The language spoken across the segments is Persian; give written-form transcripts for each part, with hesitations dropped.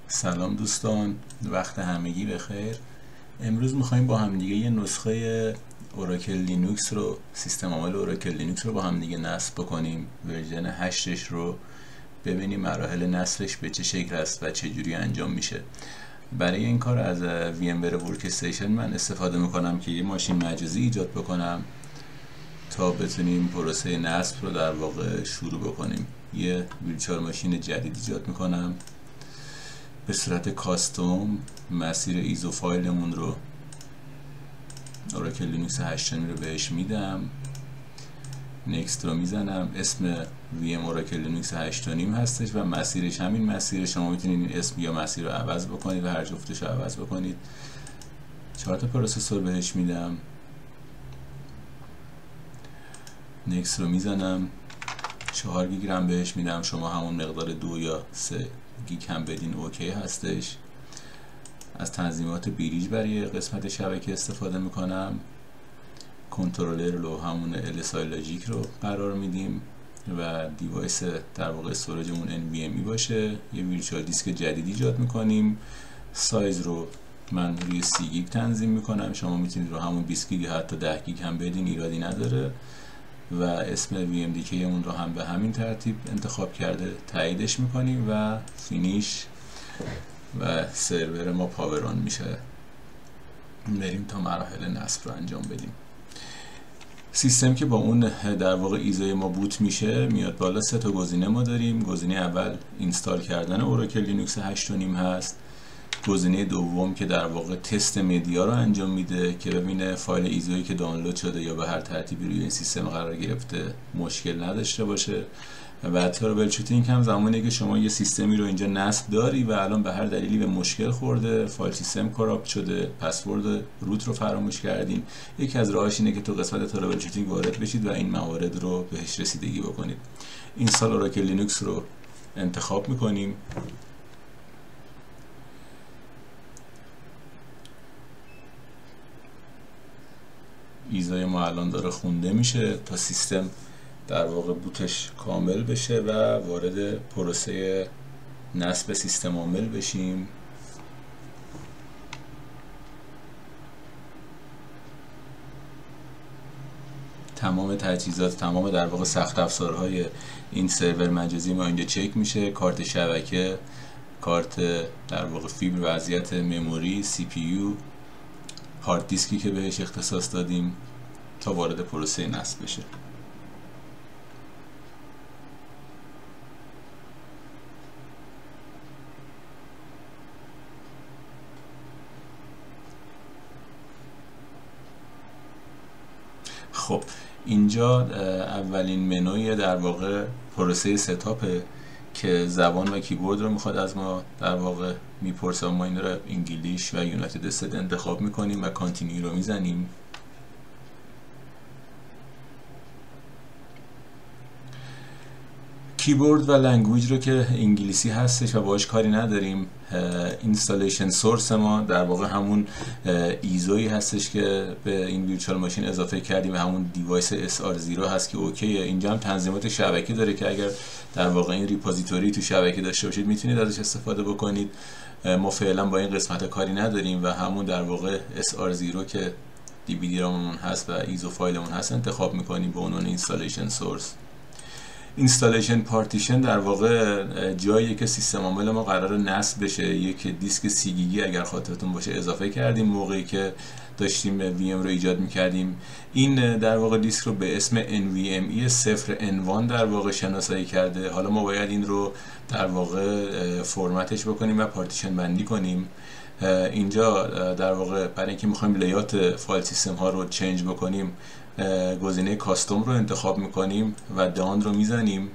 سلام دوستان، وقت همگی بخیر. امروز میخوایم با همدیگه یه نسخه اوراکل لینوکس رو، سیستم عامل اوراکل لینوکس رو با همدیگه نصب بکنیم. ورژن 8 رو ببینیم مراحل نصبش به چه شکل است و چه جوری انجام میشه. برای این کار از VMware ورکستیشن من استفاده میکنم که یه ماشین مجازی ایجاد بکنم تا بتونیم پروسه نصب رو در واقع شروع بکنیم. یه ویرچوال ماشین جدید ایجاد میکنم به صورت کاستوم. مسیر ایزو فایلمون رو اوراکل لینوکس 8 رو بهش میدم، نکست رو میزنم. اسم VM اوراکل لینوکس 8.5 هستش و مسیرش همین مسیر. شما میتونید این اسم یا مسیر رو عوض بکنید و هر جفتش رو عوض بکنید. 4 تا پروسسور بهش میدم، نکست رو میزنم. 4 گیگ رم بهش میدم. شما همون مقدار 2 یا 3 گیگ هم بدین اوکی هستش. از تنظیمات بریج برای قسمت شبکه استفاده میکنم. کنترلر رو همون LSI لاجیک رو قرار میدیم و دیوایس در واقع استوریجمون NVMe باشه. یه ویرچوال دیسک جدید ایجاد میکنیم. سایز رو من روی 30 گیگ تنظیم میکنم. شما میتونید رو همون 20 گیگ حتی 10 گیگ هم بدین، ایرادی نداره. و اسم VMDK اون رو هم به همین ترتیب انتخاب کرده تاییدش میکنیم و فینیش و سرور ما پاوران میشه. بریم تا مراحل نصب رو انجام بدیم. سیستم که با اون در واقع ایزوی ما بوت میشه میاد بالا. 3 تا گزینه ما داریم. گزینه اول اینستال کردن اوراکل لینوکس 8.5 هست. گزینه دوم که در واقع تست مدیا رو انجام میده که ببینه فایل ایزویی که دانلود شده یا به هر ترتیبی روی این سیستم قرار گرفته مشکل نداشته باشه. و ترابل شوتینگ هم زمانی که شما یه سیستمی رو اینجا نصب داری و الان به هر دلیلی به مشکل خورده، فایل سیستم کراپت شده، پسورد روت رو فراموش کردین، یکی از راهاش اینه که تو قسمت ترابل شوتینگ وارد بشید و این موارد رو بهش رسیدگی بکنید. اینستال اوراکل لینوکس رو انتخاب میکنیم. ایزای ما الان داره خونده میشه تا سیستم در واقع بوتش کامل بشه و وارد پروسه نصب سیستم عامل بشیم. تمام تجهیزات، تمام در واقع سخت افزارهای این سرور مجازی ما اینجا چک میشه. کارت شبکه، کارت در واقع فیبر، وضعیت مموری، CPU، هارد دیسکی که بهش اختصاص دادیم تا وارد پروسه نصب بشه. خب اینجا اولین منوی در واقع پروسه ستاپه که زبان و کیبورد رو میخواد از ما در واقع میپرسه. ما این رو انگلیش و یونایتد استیت انتخاب میکنیم و کانتینیو رو میزنیم. کیبورد و لنگویج رو که انگلیسی هستش و باهاش کاری نداریم. اینستالیشن سورس ما در واقع همون ایزویی هستش که به این ویرچوال ماشین اضافه کردیم و همون دیوایس SR0 هست که اوکیه. اینجا هم تنظیمات شبکه داره که اگر در واقع این ریپوزیتوری تو شبکه داشته باشید میتونید ازش استفاده بکنید. ما فعلا با این قسمت کاری نداریم و همون در واقع SR0 که DVD راممون هست و ایزو فایلمون هست انتخاب میکنیم به عنوان اینستالیشن سورس. اینستالیشن پارتیشن در واقع جاییه که سیستم عامل ما قراره نصب بشه. یک دیسک 30 گیگی اگر خاطرتون باشه اضافه کردیم موقعی که داشتیم VM رو ایجاد میکردیم. این در واقع دیسک رو به اسم NVMe 0N1 در واقع شناسایی کرده. حالا ما باید این رو در واقع فرمتش بکنیم و پارتیشن بندی کنیم. اینجا در واقع برای اینکه میخوایم لیات فایل سیستم ها رو چنج بکنیم گزینه کاستوم رو انتخاب میکنیم و دان رو میزنیم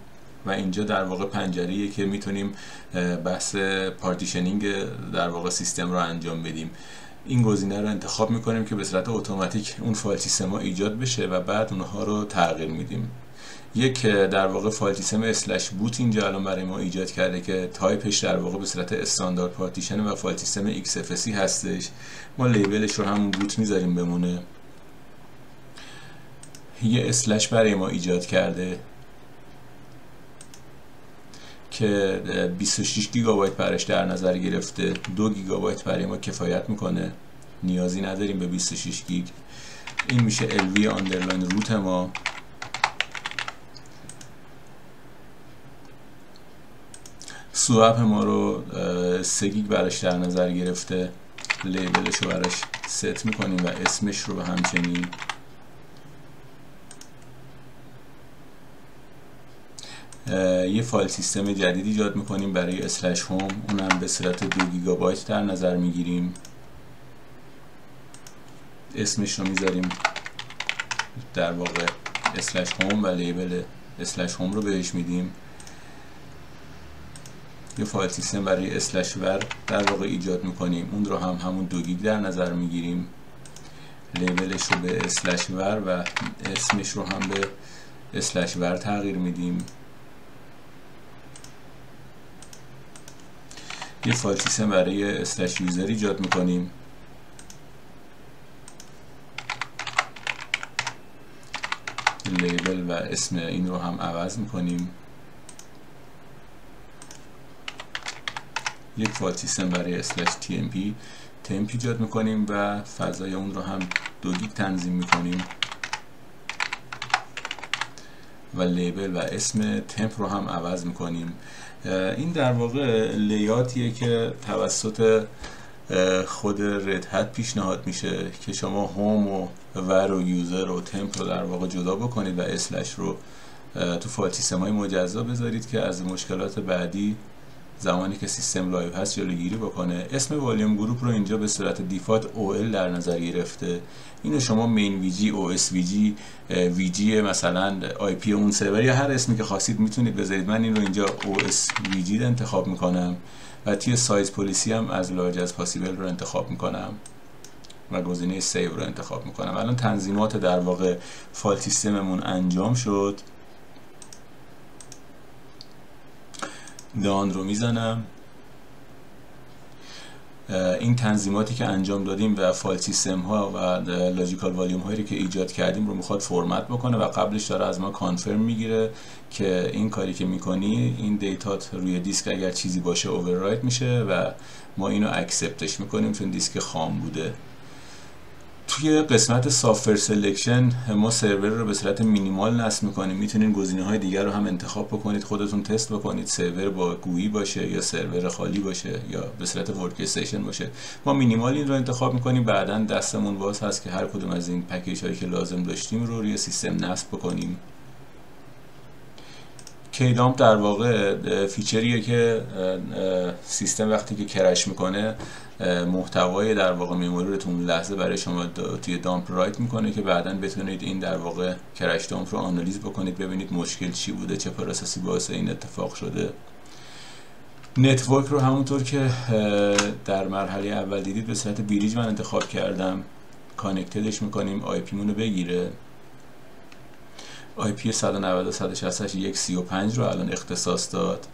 و اینجا در واقع پنجره‌ایه که میتونیم بحث پارتیشنینگ در واقع سیستم رو انجام بدیم. این گزینه رو انتخاب میکنیم که به صورت اتوماتیک اون فایل سیستم ها ایجاد بشه و بعد اونها رو تغییر میدیم. یک در واقع فایل سیستم اسلش بوت اینجا الان برای ما ایجاد کرده که تایپش در واقع به صورت استاندارد پارتیشن و فایل سیستم XFCE هستش. ما لیبلش رو همون بوت میذاریم بمونه. یه اسلش برای ما ایجاد کرده که 26 گیگابایت برش در نظر گرفته. 2 گیگابایت برای ما کفایت میکنه، نیازی نداریم به 26 گیگ. این میشه LV آندرلاین روت ما. سوپ ما رو 3 گیگ برش در نظر گرفته، لیبلش رو برش ست میکنیم و اسمش رو به همچنین. یه فایل سیستم جدید ایجاد میکنیم برای اسلش هوم، اونم به صورت 2 گیگابایت در نظر میگیریم. اسمش رو میذاریم در واقع اسلش هوم و لیبل اسلش هوم رو بهش میدیم. یه فایل سیستم برای اسلش ور در واقع ایجاد میکنیم، اون رو هم همون 2 گیگ در نظر میگیریم. لیبلش رو به اسلش ور و اسمش رو هم به اسلش ور تغییر میدیم. یه فایل سیستم برای اسلش یوزر ایجاد میکنیم. لیبل و اسم این رو هم عوض میکنیم. یک فایل سیستم برای اسلش تمپ ایجاد میکنیم و فضای اون رو هم 2 گیگ تنظیم میکنیم و لیبل و اسم تمپ رو هم عوض میکنیم. این در واقع لیاتیه که توسط خود رد هت پیشنهاد میشه که شما هوم و ور و یوزر و تمپ رو در واقع جدا بکنید و اسلش رو تو فایل سیستم های مجزا بذارید که از مشکلات بعدی زمانی که سیستم لایو هست جلوگیری بکنه. اسم والیوم گروپ رو اینجا به صورت دیفالت OL در نظر گرفته. اینو شما مین وی جی، OSVG، VG مثلا IP اون سرور یا هر اسمی که خواستید میتونید بذارید. من این رو اینجا OSVG انتخاب میکنم و توی سایز پلیسی هم از لارج از پاسیبل رو انتخاب میکنم و گزینه سیو رو انتخاب میکنم. الان تنظیمات در واقع فایل سیستممون انجام شد. دان رو میزنم. این تنظیماتی که انجام دادیم و فایل سیستم ها و لاجیکال والیوم هایی که ایجاد کردیم رو میخواد فرمت بکنه و قبلش داره از ما کانفرم میگیره که این کاری که میکنی این دیتات روی دیسک اگر چیزی باشه اووررایت میشه و ما اینو اکسپتش میکنیم چون دیسک خام بوده. توی قسمت سافت‌ور سلکشن ما سرور رو به صورت مینیمال نصب میکنیم. میتونین گزینه‌های دیگر رو هم انتخاب بکنید، خودتون تست بکنید سرور با گویی باشه یا سرور خالی باشه یا به صورت ورک استیشن باشه. ما مینیمال این رو انتخاب میکنیم، بعداً دستمون باز هست که هر کدوم از این پکیج هایی که لازم داشتیم رو روی سیستم نصب بکنیم. کیدامپ در واقع فیچریه که سیستم وقتی که کرش میکنه محتوای در واقع مموری رو تو اون لحظه برای شما توی دامپ رایت میکنه که بعداً بتونید این در واقع کرش دامپ رو آنالیز بکنید، ببینید مشکل چی بوده، چه پروسسی باعث این اتفاق شده. نتورک رو همونطور که در مرحله اول دیدید به صورت بریج من انتخاب کردم. کانکتدش میکنیم آی پی مون رو بگیره. آی پی 190.168.135 رو الان اختصاص داد.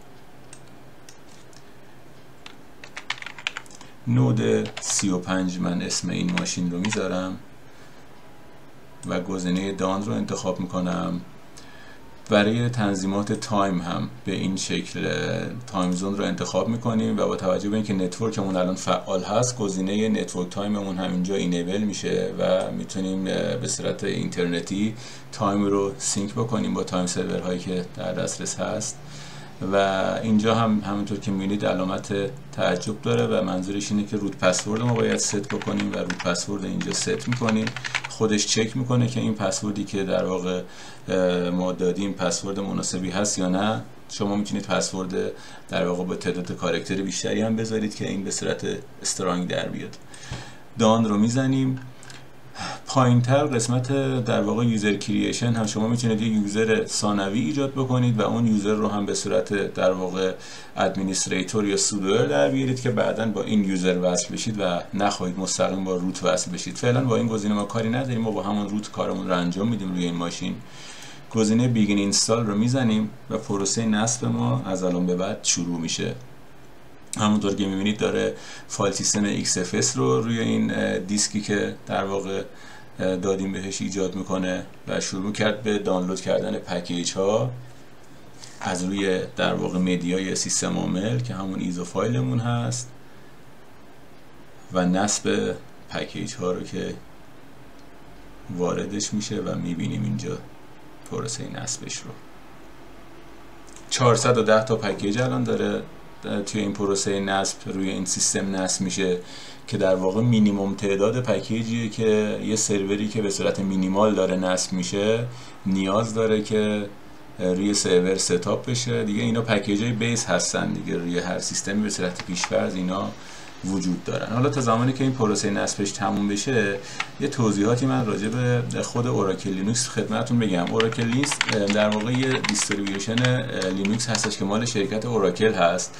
نود 35 من اسم این ماشین رو میذارم و گزینه دان رو انتخاب میکنم. برای تنظیمات تایم هم به این شکل تایم زون رو انتخاب میکنیم و با توجه به اینکه نتورکمون الان فعال هست گزینه نتورک تایممون هم اینجا اینیبل میشه و میتونیم به صورت اینترنتی تایم رو سینک بکنیم با تایم سرور هایی که در دسترس هست. و اینجا هم همونطور که میبینید علامت تعجب داره و منظورش اینه که روت پسورد ما باید ست بکنیم و روت پسورد اینجا ست میکنیم. خودش چک میکنه که این پسوردی که در واقع ما دادیم پسورد مناسبی هست یا نه. شما میتونید پسورد در واقع با تعداد کاراکتر بیشتری هم بذارید که این به صورت استرانگ در بیاد. دان رو میزنیم. پایینتر قسمت در واقع یوزر کریشن هم شما میتونید یک یوزر ثانوی ایجاد بکنید و اون یوزر رو هم به صورت در واقع ادمنستریتور یا سودوئر در بیارید که بعداً با این یوزر وصل بشید و نخواهید مستقیم با روت وصل بشید. فعلا با این گزینه ما کاری نداریم، ما با همون روت کارمون رو انجام میدیم روی این ماشین. گزینه بیگین اینستال رو میزنیم و پروسه نصب ما از الان به بعد شروع میشه. همونطور که میبینید داره فایل سیستم XFS رو روی این دیسکی که در واقع دادیم بهش ایجاد میکنه و شروع کرد به دانلود کردن پکیج ها. از روی در واقع مدیای سیستم عامل که همون ایزو فایلمون هست و نصب پکیج ها رو که واردش میشه و میبینیم اینجا پروسه نصبش رو. 410 تا پکیج الان داره توی این پروسه نصب روی این سیستم نصب میشه که در واقع مینیمم تعداد پکیجیه که یه سروری که به صورت مینیمال داره نصب میشه نیاز داره که روی سرور ستاپ بشه. دیگه اینا پکیجای بیس هستن دیگه، روی هر سیستمی به صورت پیش‌فرض اینا وجود دارن. حالا تا زمانی که این پروسه نصبش تموم بشه یه توضیحاتی من راجع به خود اوراکل لینوکس خدمتتون بگم. اوراکل لینوکس در واقع یه دیستریبیوشن لینوکس هستش که مال شرکت اوراکل هست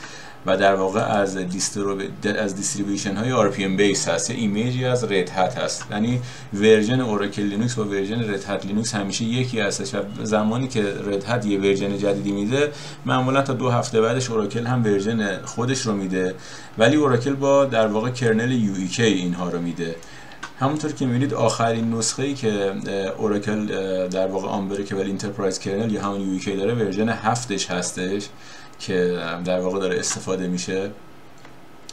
و در واقع از دیستریبیوشن های RPM بیس هست، یه ایمیجی از رد هت هست. یعنی ورژن اوراکل لینوکس با ورژن رد هت لینوکس همیشه یکی هستش و زمانی که رد هت یه ورژن جدیدی میده معمولا تا 2 هفته بعدش اوراکل هم ورژن خودش رو میده، ولی اوراکل با در واقع کرنل UEK اینها رو میده. همونطور که میبینید آخرین نسخه ای که اوراکل در واقع آنبریکبل انترپرایز کرنل یا همون UEK داره ورژن 7ش هستش که در واقع داره استفاده میشه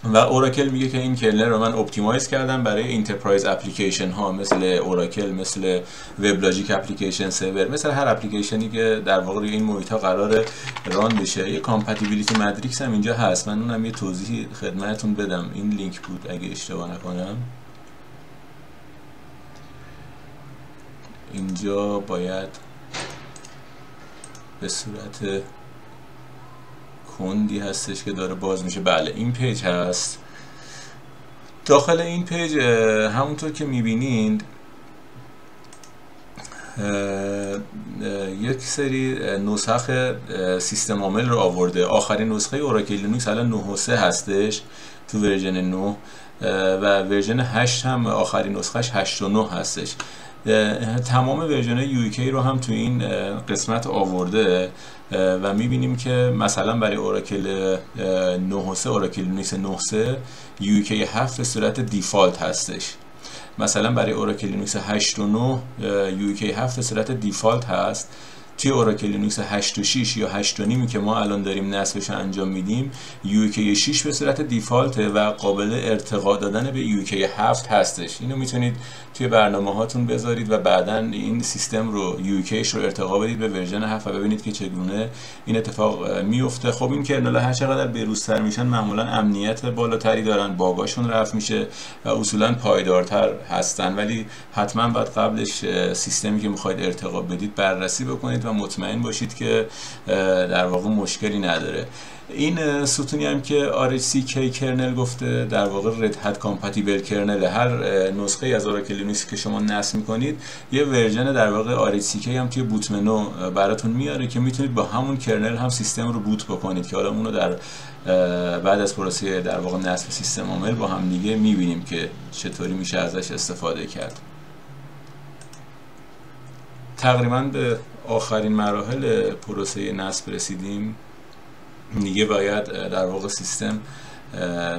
و اوراکل میگه که این کرنل رو من اپتیمایز کردم برای انترپرایز اپلیکیشن ها مثل اوراکل، مثل وبلاژیک اپلیکیشن سرور، مثل هر اپلیکیشنی که در واقع روی این محیط ها قرار ران بشه. یه کامپتیبیلیتی ماتریکس هم اینجا هست، من اونم یه توضیح خدمتتون بدم. این لینک بود اگه اشتباه نکنم. اینجا باید به صورت کندی هستش که داره باز میشه. بله این پیج هست. داخل این پیج همونطور که میبینید یک سری نسخ سیستم عامل رو آورده. آخرین نسخه اوراکل لینوکس الان 9.3 هستش تو ورژن 9 و ورژن 8 هم آخرین نسخهش 8.9 هستش. تمام ورژن UEK رو هم تو این قسمت آورده و میبینیم که مثلا برای اوراکل 9.3 اوراکل لینوکس 9.3 UEK 7 به صورت دیفالت هستش. مثلا برای اوراکل لینوکس 8.9 UEK 7 به صورت دیفالت هست. توی اوراکل لینوکس 8.6 یا 8.5 که ما الان داریم نصبش انجام میدیم UEK 6 به صورت دیفالته و قابل ارتقا دادن به UEK 7 هستش. اینو میتونید توی برنامه هاتون بذارید و بعداً این سیستم رو UEKش رو ارتقا بدید به ورژن 7 و ببینید که چگونه این اتفاق میفته. خب این کرنل هر چقدر بروزتر میشن معمولا امنیت بالاتری دارن، باگاشون رفع میشه و اصولا پایدارتر هستن، ولی حتما باید قبلش سیستمی که میخواید ارتقا بدید بررسی بکنید و مطمئن باشید که در واقع مشکلی نداره. این ستونی هم که RHCK کرنل گفته در واقع رد هت کامپتیبل کرنل. هر نسخه از اوراکل لینوکس که شما نصب میکنید یه ورژن در واقع RHCK هم توی بوت منو براتون میاره که میتونید با همون کرنل هم سیستم رو بوت بکنید که حالا اونو در بعد از پروسه در واقع نصب سیستم عامل با هم دیگه میبینیم که چطوری میشه ازش استفاده کرد. تقریبا به آخرین مراحل پروسه نصب رسیدیم. دیگه باید در واقع سیستم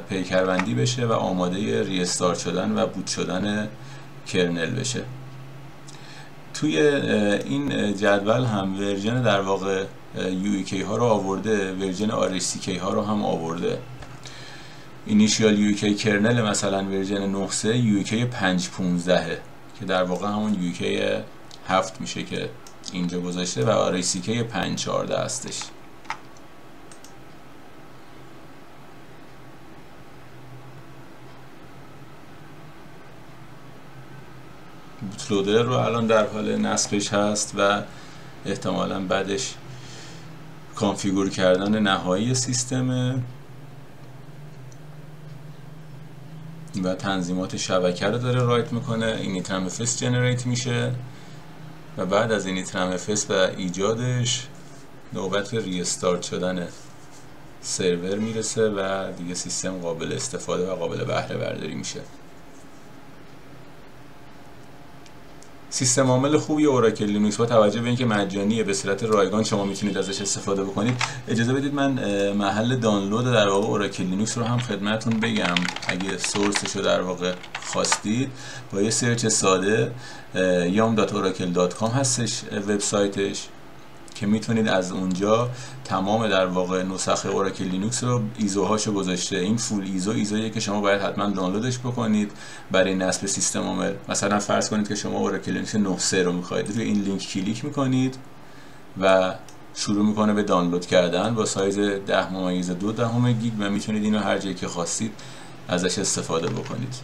پیکربندی بشه و آماده ریستارت شدن و بوت شدن کرنل بشه. توی این جدول هم ورژن در واقع UEK ها رو آورده، ورژن RHCK ها رو هم آورده. اینیشیال UEK کرنل مثلا ورژن 9.3 UEK 5.15 که در واقع همون UEK 7 میشه که اینجا گذاشته و RHCK 5.14 هستش. بوتلودر رو الان در حال نصبش هست و احتمالاً بعدش کانفیگور کردن نهایی سیستمه و تنظیمات شبکه رو داره رایت میکنه. اینیترم FS جنریت میشه و بعد از اینیترم FS و ایجادش نوبت ریستارت شدن سرور میرسه و دیگه سیستم قابل استفاده و قابل بهره برداری میشه. سیستم عامل خوبی اوراکل لینوکس با توجه به اینکه مجانیه به صورت رایگان شما میتونید ازش استفاده بکنید. اجازه بدید من محل دانلود در واقع اوراکل لینوکس رو هم خدمتتون بگم. اگه سورسش رو در واقع خواستید با یه سرچ ساده yum.oracle.com هستش وبسایتش که میتونید از اونجا تمام در واقع نسخه اوراکل لینوکس رو ایزوهاشو گذاشته. این فول ایزویه که شما باید حتما دانلودش بکنید برای نصب سیستم عامل. مثلا فرض کنید که شما اوراکل لینوکس 9.3 رو میخواید، روی این لینک کلیک میکنید و شروع میکنه به دانلود کردن با سایز 10.2 گیگ و میتونید اینو هر جایی که خواستید ازش استفاده بکنید.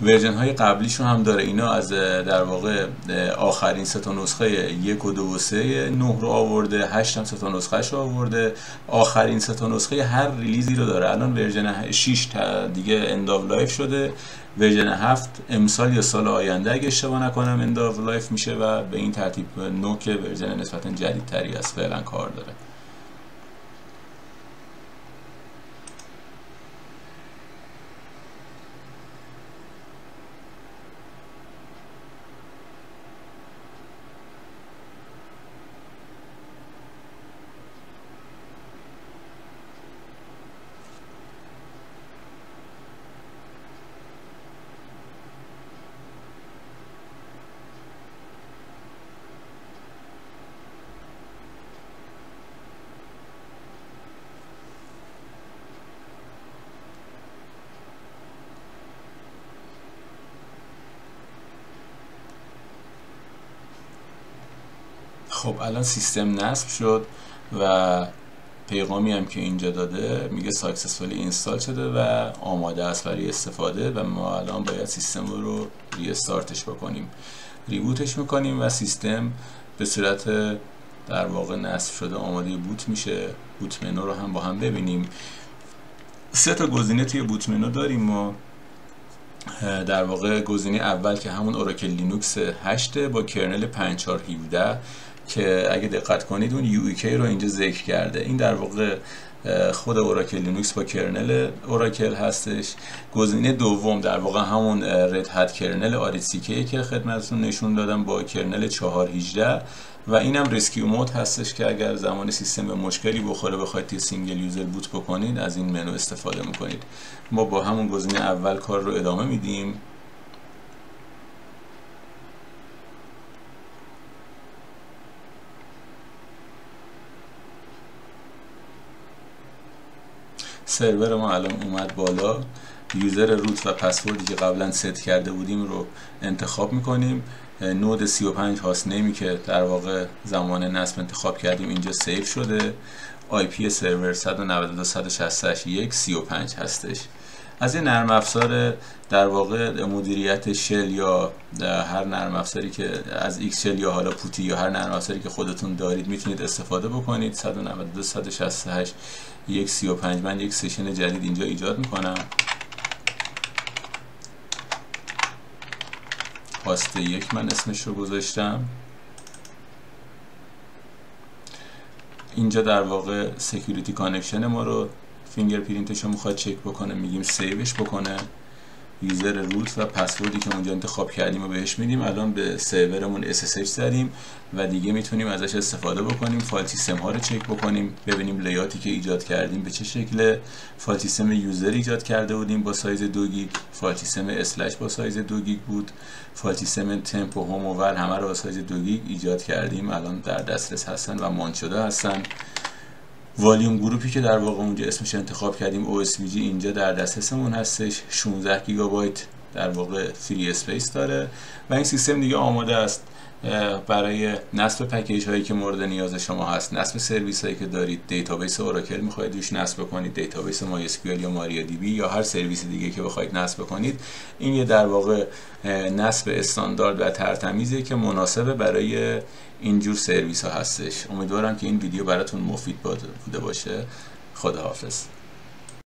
ورژن های قبلیش رو هم داره. اینا از در واقع آخرین 3 تا نسخه 1 و 2 و 3 9 رو آورده، 8 هم 3 تا نسخه‌اش رو آورده، آخرین 3 تا نسخه هر ریلیزی رو داره. الان ورژن 6 دیگه اند آف لایف شده، ورژن 7 امسال یا سال آینده اگه اشتباه نکنم اند آف لایف میشه و به این ترتیب 9 که ورژن نسبتا جدیدتری است فعلا کار داره. خب الان سیستم نصب شد و پیغامی هم که اینجا داده میگه ساکسسفولی اینستال شده و آماده است برای استفاده و ما الان باید سیستم رو ریستارتش بکنیم. ریبوتش میکنیم و سیستم به صورت در واقع نصب شده آماده بوت میشه. بوت منو رو هم با هم ببینیم. 3 تا گزینه توی بوت منو داریم ما. در واقع گزینه اول که همون اوراکل لینوکس 8 با کرنل 5417 که اگه دقت کنید اون UEK رو اینجا ذکر کرده. این در واقع خود اوراکل لینوکس با کرنل اوراکل هستش. گزینه دوم در واقع همون رد هات کرنل آریتسیکی که خدمتتون نشون دادم با کرنل 418 و اینم ریسکیو مود هستش که اگر زمان سیستم به مشکلی بخوره بخواید توی سینگل یوزر بوت بکنید از این منو استفاده میکنید. ما با همون گزینه اول کار رو ادامه میدیم. سرور ما الان اومد بالا. یوزر روت و پسوردی که قبلا ست کرده بودیم رو انتخاب میکنیم. نود 35 هاست نیمی که در واقع زمان نصب انتخاب کردیم اینجا سیو شده. آی پی سرور 192.168.1.35 هستش. از این نرم افزار در واقع مدیریت شل یا هر نرم افزاری که از ایکس شل یا حالا پوتی یا هر نرم افزاری که خودتون دارید میتونید استفاده بکنید. 192.168.1.35 من یک سشن جدید اینجا ایجاد میکنم. هاست 1 من اسمش رو گذاشتم. اینجا در واقع سکیوریتی کانکشن ما رو فینگرپرینتش رو میخواد چک بکنه، میگیم سیوش بکنه. یوزر روت و پسوردی که اونجا انتخاب کردیم و بهش میدیم. الان به سرورمون SSH زدیم و دیگه میتونیم ازش استفاده بکنیم. فایل سیستم ها رو چک بکنیم، ببینیم لیاتی که ایجاد کردیم به چه شکله. فایل سیستم یوزر ایجاد کرده بودیم با سایز 2 گیگ، فایل سیستم اسلش با سایز 2 گیگ بود، فایل سیستم تمپ و هوم و ور همه رو با سایز 2 گیگ ایجاد کردیم. الان در دسترس هستن و مانت شده هستن. والیوم گروپی که در واقع اونجا اسمش انتخاب کردیم OSVG اینجا در دسترسمون هستش. 16 گیگابایت در واقع فری اسپیس داره و این سیستم دیگه آماده است برای نصب پکیج هایی که مورد نیاز شما هست، نصب سرویس هایی که دارید. دیتابیس اوراکل میخواید روش نصب کنید، دیتابیس MySQL یا MariaDB یا هر سرویس دیگه که بخواید نصب کنید. این یه در واقع نصب استاندارد و ترتمیزی که مناسبه برای اینجور سرویس ها هستش. امیدوارم که این ویدیو براتون مفید بوده باشه. خداحافظ.